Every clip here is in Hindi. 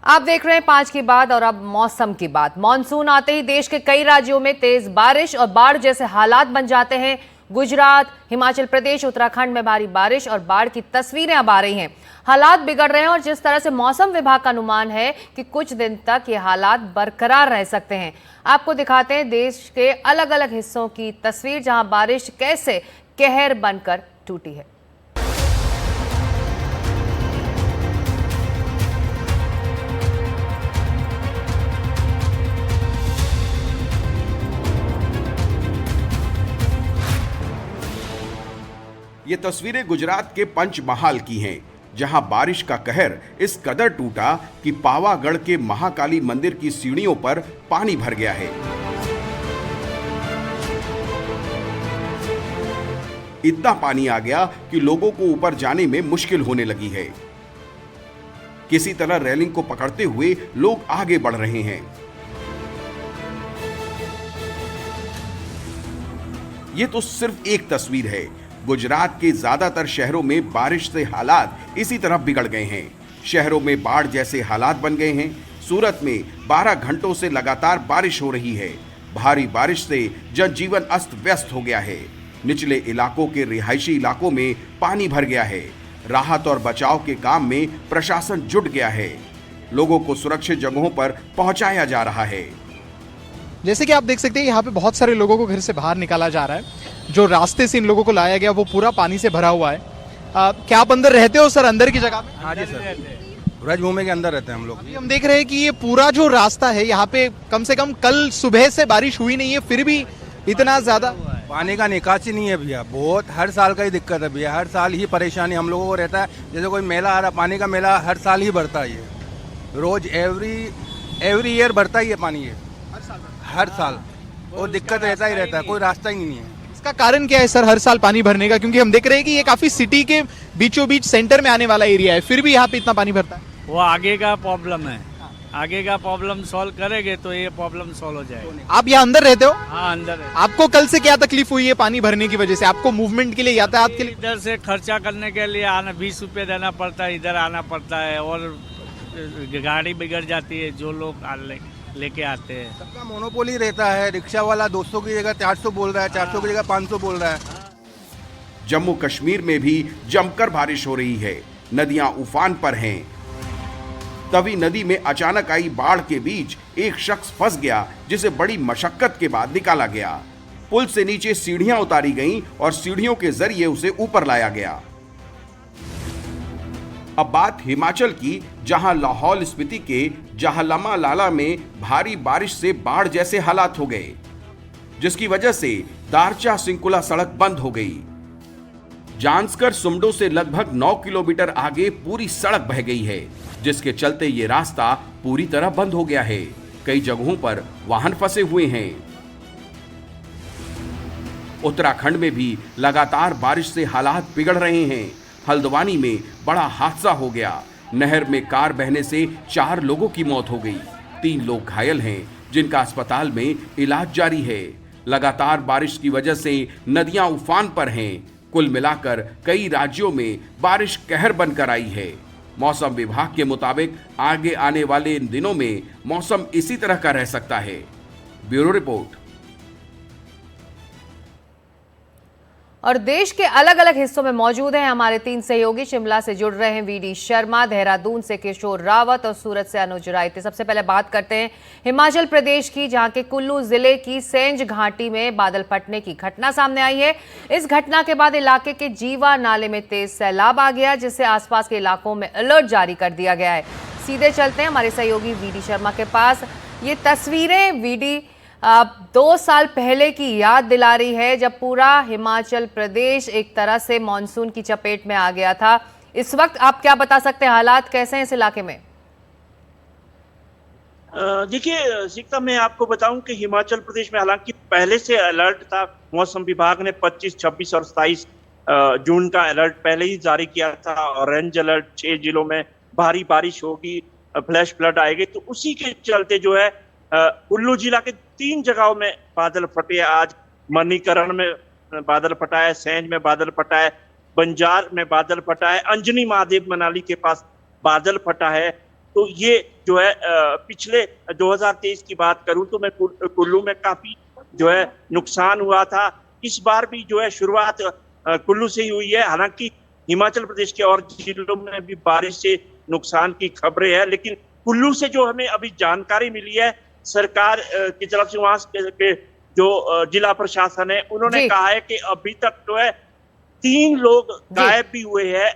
आप देख रहे हैं 5 की बात और अब मौसम की बात। मॉनसून आते ही देश के कई राज्यों में तेज बारिश और बाढ़ जैसे हालात बन जाते हैं। गुजरात, हिमाचल प्रदेश, उत्तराखंड में भारी बारिश और बाढ़ की तस्वीरें अब आ रही हैं। हालात बिगड़ रहे हैं और जिस तरह से मौसम विभाग का अनुमान है कि कुछ दिन तक ये हालात बरकरार रह सकते हैं। आपको दिखाते हैं देश के अलग अलग हिस्सों की तस्वीर जहां बारिश कैसे कहर बनकर टूटी है। ये तस्वीरें गुजरात के पंचमहाल की हैं, जहां बारिश का कहर इस कदर टूटा कि पावागढ़ के महाकाली मंदिर की सीढ़ियों पर पानी भर गया है। इतना पानी आ गया कि लोगों को ऊपर जाने में मुश्किल होने लगी है। किसी तरह रेलिंग को पकड़ते हुए लोग आगे बढ़ रहे हैं। ये तो सिर्फ एक तस्वीर है। गुजरात के ज्यादातर शहरों में बारिश से हालात इसी तरह बिगड़ गए हैं। शहरों में बाढ़ जैसे हालात बन गए हैं। सूरत में 12 घंटों से लगातार बारिश हो रही है। भारी बारिश से जनजीवन अस्त व्यस्त हो गया है। निचले इलाकों के रिहायशी इलाकों में पानी भर गया है। राहत और बचाव के काम में प्रशासन जुट गया है। लोगों को सुरक्षित जगहों पर पहुंचाया जा रहा है। जैसे कि आप देख सकते हैं यहाँ पे बहुत सारे लोगों को घर से बाहर निकाला जा रहा है। जो रास्ते से इन लोगों को लाया गया वो पूरा पानी से भरा हुआ है। क्या आप अंदर रहते हो सर, अंदर की जगह में? हाँ जी सर, ब्रजभूमि के अंदर रहते हैं हम लोग। अभी हम देख रहे हैं कि ये पूरा जो रास्ता है यहाँ पे कम से कम कल सुबह से बारिश हुई नहीं है, फिर भी इतना ज्यादा पानी का निकासी नहीं है भैया। बहुत हर साल का ही दिक्कत है भैया। हर साल ही परेशानी हम लोगों को रहता है। जैसे कोई मेला आ रहा, पानी का मेला हर साल ही बढ़ता है। ये रोज एवरी ईयर बढ़ता ही है पानी। ये हर साल वो दिक्कत रहता ही रहता है, कोई रास्ता ही नहीं है। इसका कारण क्या है सर हर साल पानी भरने का? क्योंकि हम देख रहे हैं कि ये काफी सिटी के बीचों बीच सेंटर में आने वाला एरिया है, फिर भी यहाँ पे इतना पानी भरता है। वो आगे का प्रॉब्लम है। आगे का प्रॉब्लम सॉल्व करेंगे तो ये प्रॉब्लम सॉल्व हो जाएगा। आप यहाँ अंदर रहते हो? हाँ, अंदर है। आपको कल से क्या तकलीफ हुई है पानी भरने की वजह से? आपको मूवमेंट के लिए, यातायात के लिए? इधर से खर्चा करने के लिए आना 20 रुपये देना पड़ता है, इधर आना पड़ता है और गाड़ी बिगड़ जाती है जो लोग लेके आते हैं। सबका मोनोपोली रहता है। रिक्शा वाला 200 की जगह 400 बोल रहा है, 400 की जगह 500 बोल रहा है। जम्मू कश्मीर में भी जमकर बारिश हो रही है। नदियां उफान पर हैं। तवी नदी में अचानक आई बाढ़ के बीच एक शख्स फंस गया, जिसे बड़ी मशक्कत के बाद निकाला गया। पुल से नीचे सीढ़ियां उतारी गईं और सीढ़ियों के जरिए उसे ऊपर लाया गया। अब बात हिमाचल की, जहां लाहौल स्पीति के जाहलमा लाला में भारी बारिश से बाढ़ जैसे हालात हो गए, जिसकी वजह से दारचा सिंकुला सड़क बंद हो गई। जांसकर सुमडो से लगभग 9 किलोमीटर आगे पूरी सड़क बह गई है, जिसके चलते ये रास्ता पूरी तरह बंद हो गया है। कई जगहों पर वाहन फंसे हुए हैं। उत्तराखंड में भी लगातार बारिश से हालात बिगड़ रहे हैं। हल्द्वानी में बड़ा हादसा हो गया। नहर में कार बहने से 4 लोगों की मौत हो गई। 3 लोग घायल हैं, जिनका अस्पताल में इलाज जारी है। लगातार बारिश की वजह से नदियां उफान पर हैं। कुल मिलाकर कई राज्यों में बारिश कहर बनकर आई है। मौसम विभाग के मुताबिक आगे आने वाले इन दिनों में मौसम इसी तरह का रह सकता है। Bureau report. और देश के अलग अलग हिस्सों में मौजूद हैं हमारे 3 सहयोगी। शिमला से जुड़ रहे हैं वीडी शर्मा, देहरादून से किशोर रावत और सूरत से अनुज रायते। सबसे पहले बात करते हैं हिमाचल प्रदेश की, जहां के कुल्लू जिले की सेंज घाटी में बादल फटने की घटना सामने आई है। इस घटना के बाद इलाके के जीवा नाले में तेज सैलाब आ गया, जिससे आसपास के इलाकों में अलर्ट जारी कर दिया गया है। सीधे चलते हैं हमारे सहयोगी वीडी शर्मा के पास। ये तस्वीरें वीडी 2 साल पहले की याद दिला रही है, जब पूरा हिमाचल प्रदेश एक तरह से मॉनसून की चपेट में आ गया था। इस वक्त आप क्या बता सकते हैं, हालात कैसे हैं इस इलाके में? देखिए सीखता, मैं आपको बताऊं कि हिमाचल प्रदेश में हालांकि पहले से अलर्ट था। मौसम विभाग ने 25, 26 और 27 जून का अलर्ट पहले ही जारी किया था। ऑरेंज अलर्ट 6 जिलों में भारी बारिश होगी, फ्लैश फ्लड आएगी। तो उसी के चलते जो है कुल्लू जिला के 3 जगहों में बादल फटे। आज मणिकरण में बादल फटा है, सेंज में बादल फटा है, बंजार में बादल फटा है, अंजनी महादेव मनाली के पास बादल फटा है। तो ये जो है पिछले 2023 की बात करूं तो मैं कुल्लू में काफी जो है नुकसान हुआ था। इस बार भी जो है शुरुआत कुल्लू से ही हुई है। हालांकि हिमाचल प्रदेश के और जिलों में भी बारिश से नुकसान की खबरें हैं, लेकिन कुल्लू से जो हमें अभी जानकारी मिली है सरकार की तरफ से, वहां के जो जिला प्रशासन है उन्होंने कहा है कि अभी तक जो है 3 लोग गायब भी हुए हैं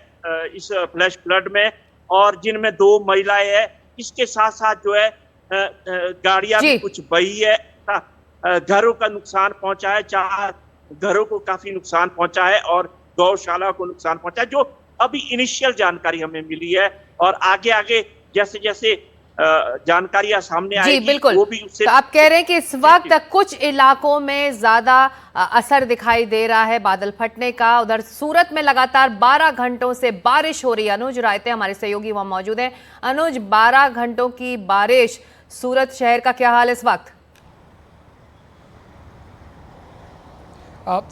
इस फ्लैश फ्लड में, और जिनमें 2 महिलाएं हैं। इसके साथ साथ जो है गाड़ियां भी कुछ बही है, घरों का नुकसान पहुंचा है, 4 घरों को काफी नुकसान पहुंचा है और गौशाला को नुकसान पहुंचा है, जो अभी इनिशियल जानकारी हमें मिली है। और आगे आगे जैसे जैसे जानकारियां सामने आएगी बिल्कुल। वो भी उससे तो आप कह रहे हैं कि इस वक्त कुछ इलाकों में ज्यादा असर दिखाई दे रहा है बादल फटने का। उधर सूरत में लगातार 12 घंटों से बारिश हो रही है। अनुज रायते हमारे सहयोगी वहां मौजूद हैं। अनुज, 12 घंटों की बारिश, सूरत शहर का क्या हाल इस वक्त?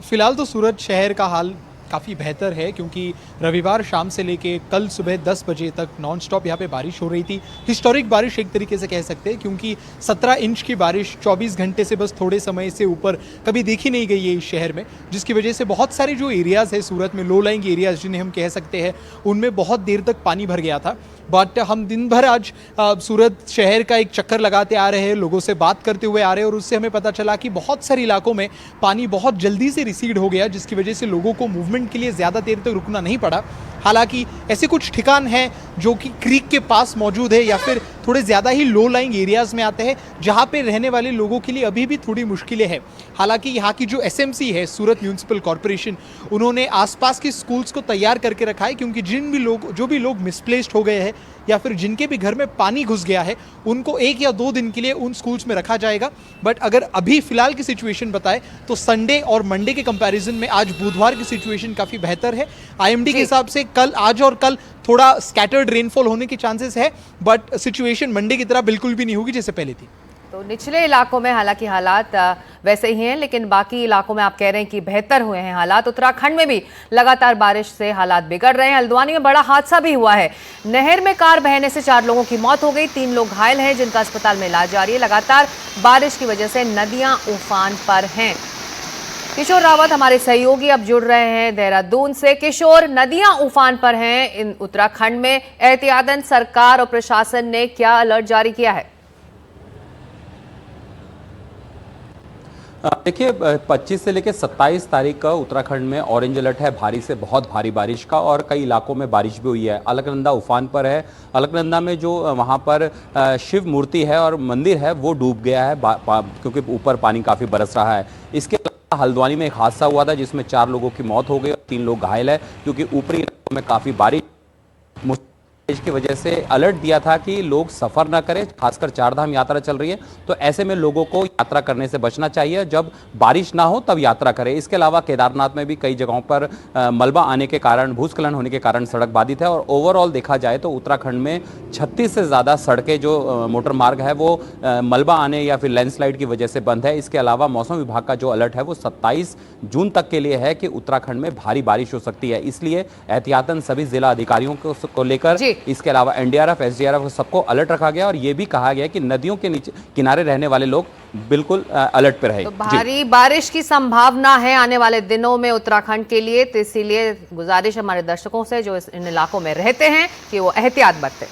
फिलहाल तो सूरत शहर का हाल काफ़ी बेहतर है, क्योंकि रविवार शाम से लेके कल सुबह 10 बजे तक नॉनस्टॉप यहाँ पे बारिश हो रही थी। हिस्टोरिक बारिश एक तरीके से कह सकते हैं, क्योंकि 17 इंच की बारिश 24 घंटे से बस थोड़े समय से ऊपर कभी देखी नहीं गई है इस शहर में, जिसकी वजह से बहुत सारे जो एरियाज़ है सूरत में, लो लाइंग एरियाज़ जिन्हें हम कह सकते हैं, उनमें बहुत देर तक पानी भर गया था। बट हम दिन भर आज सूरत शहर का एक चक्कर लगाते आ रहे हैं, लोगों से बात करते हुए आ रहे हैं, और उससे हमें पता चला कि बहुत सारे इलाकों में पानी बहुत जल्दी से रिसीड हो गया, जिसकी वजह से लोगों को मूवमेंट के लिए ज़्यादा देर तक रुकना नहीं पड़ा। हालांकि ऐसे कुछ ठिकान हैं जो कि क्रीक के पास मौजूद है या फिर थोड़े ज़्यादा ही लो लाइंग एरियाज़ में आते हैं, जहाँ पे रहने वाले लोगों के लिए अभी भी थोड़ी मुश्किलें हैं। हालांकि यहाँ की जो एसएमसी है, सूरत म्यूनिसिपल कॉरपोरेशन, उन्होंने आसपास के स्कूल्स को तैयार करके रखा है, क्योंकि जो भी लोग मिसप्लेस्ड हो गए हैं या फिर जिनके भी घर में पानी घुस गया है, उनको 1 या 2 दिन के लिए उन स्कूल्स में रखा जाएगा। बट अगर अभी फ़िलहाल की सिचुएशन बताएं तो संडे और मंडे के कंपैरिजन में आज बुधवार की सिचुएशन काफ़ी बेहतर है। आईएमडी के हिसाब से आज और कल थोड़ा स्कैटर्ड रेनफॉल होने के चांसेस है, बट सिचुएशन मंडे की तरह बिल्कुल भी नहीं होगी जैसे पहले थी। तो निचले इलाकों में हालांकि हालात वैसे ही हैं, लेकिन बाकी इलाकों में आप कह रहे हैं कि बेहतर हुए हैं हालात। उत्तराखंड में भी लगातार बारिश से हालात बिगड़ रहे हैं। हल्द्वानी में बड़ा हादसा भी हुआ है। नहर में कार बहने से 4 लोगों की मौत हो गई, 3 लोग घायल हैं जिनका अस्पताल में इलाज जारी है। लगातार बारिश की वजह से नदियां उफान पर हैं। किशोर रावत हमारे सहयोगी अब जुड़ रहे हैं देहरादून से। किशोर, नदियां उफान पर हैं इन उत्तराखंड में, एहतियातन सरकार और प्रशासन ने क्या अलर्ट जारी किया है? देखिए, 25 से लेकर 27 तारीख का उत्तराखंड में ऑरेंज अलर्ट है भारी से बहुत भारी बारिश का, और कई इलाकों में बारिश भी हुई है। अलकनंदा उफान पर है। अलकनंदा में जो वहाँ पर शिव मूर्ति है और मंदिर है वो डूब गया है, क्योंकि ऊपर पानी काफ़ी बरस रहा है। इसके अलावा हल्द्वानी में एक हादसा हुआ था जिसमें 4 लोगों की मौत हो गई और 3 लोग घायल है, क्योंकि ऊपरी इलाकों में काफ़ी बारिश की वजह से अलर्ट दिया था कि लोग सफर ना करें। खासकर 4 धाम यात्रा चल रही है, तो ऐसे में लोगों को यात्रा करने से बचना चाहिए। जब बारिश ना हो तब यात्रा करें। इसके अलावा केदारनाथ में भी कई जगहों पर मलबा आने के कारण, भूस्खलन होने के कारण सड़क बाधित है, और ओवरऑल देखा जाए तो उत्तराखंड में 36 से ज़्यादा सड़कें जो मोटर मार्ग है वो मलबा आने या फिर लैंडस्लाइड की वजह से बंद है। इसके अलावा मौसम विभाग का जो अलर्ट है वो 27 जून तक के लिए है कि उत्तराखंड में भारी बारिश हो सकती है। इसलिए एहतियातन सभी जिला अधिकारियों को लेकर, इसके अलावा एनडीआरएफ, एसडीआरएफ सबको अलर्ट रखा गया, और ये भी कहा गया कि नदियों के नीचे किनारे रहने वाले लोग बिल्कुल अलर्ट पर रहे। तो भारी बारिश की संभावना है आने वाले दिनों में उत्तराखंड के लिए, तो इसीलिए गुजारिश हमारे दर्शकों से जो इन इलाकों में रहते हैं कि वो एहतियात बरतें।